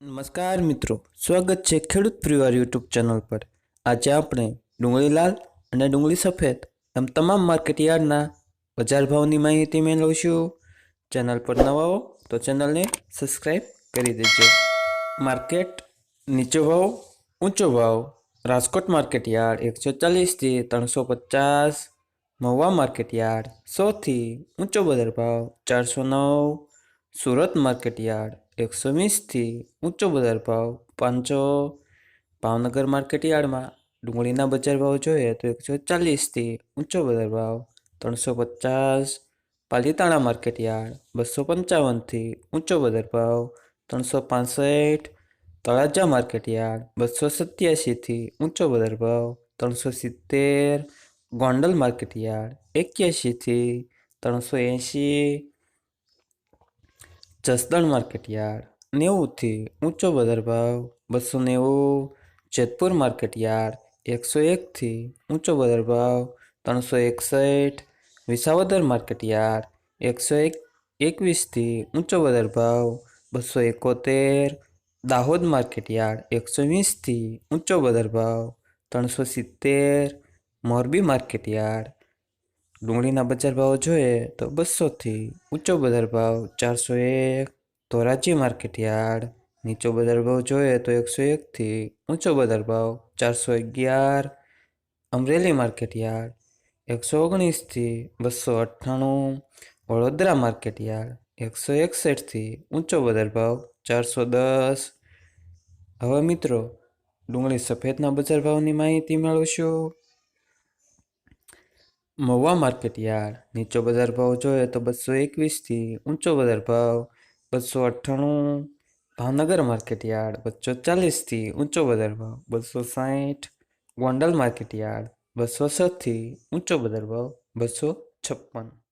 નમસ્કાર મિત્રો, સ્વાગત છે ખેડૂત પરિવાર યુટ્યુબ ચેનલ પર। આજે આપણે ડુંગળી લાલ અને ડુંગળી સફેદ એમ તમામ માર્કેટ યાર્ડના બજાર ભાવની માહિતી મેળવીશું। ચેનલ પર નવા હો તો ચેનલને સબસ્ક્રાઈબ કરી દેજો। માર્કેટ નીચો ભાવ ઊંચો ભાવ। રાજકોટ માર્કેટ યાર્ડ 140 થી 350। મહુવા માર્કેટ યાર્ડ 100 થી ઊંચો બજાર ભાવ 409। સુરત માર્કેટ યાર્ડ 120 થી ઊંચો બજાર ભાવ 500। ભાવનગર માર્કેટ યાર્ડમાં ડુંગળીના બજાર ભાવ જોઈએ તો 140 થી ઊંચો બજાર ભાવ 350। પાલીતાણા માર્કેટ યાર્ડ 255 થી ઊંચો બજાર ભાવ 365। તળાજા માર્કેટ યાર્ડ 287 થી ઊંચો બજાર ભાવ 370। ગોંડલ માર્કેટ યાર્ડ 81 થી 380। જસદણ માર્કેટ યાર્ડ 90 થી ઊંચો બજાર ભાવ 290। જેતપુર માર્કેટ યાર્ડ 101 થી ઊંચો બજાર ભાવ 361। વિસાવદર માર્કેટ યાર્ડ 121 થી ઊંચો બજાર ભાવ 271। દાહોદ માર્કેટ યાર્ડ 120 થી ઊંચો બજાર ભાવ 370। મોરબી માર્કેટ યાર્ડ ડુંગળીના બજાર ભાવ જોઈએ તો 200 થી ઊંચો બજાર ભાવ 401। ધોરાજી માર્કેટ યાર્ડ નીચો બજાર ભાવ જોઈએ તો 101 થી ઊંચો બજાર ભાવ 411। અમરેલી માર્કેટ યાર્ડ 119 થી 298। વડોદરા માર્કેટ યાર્ડ 161 થી ઊંચો બજાર ભાવ 410। હવે મિત્રો ડુંગળી સફેદના બજાર ભાવની માહિતી મેળવશું। મહુવા માર્કેટ યાર્ડ નીચો બજાર ભાવ જોઈએ તો 221 થી ઊંચો બજાર ભાવ 298। ભાવનગર માર્કેટ યાર્ડ 240 થી ઊંચો બજાર ભાવ 260। ગોંડલ માર્કેટ યાર્ડ 206 થી ઊંચો બજાર ભાવ 256।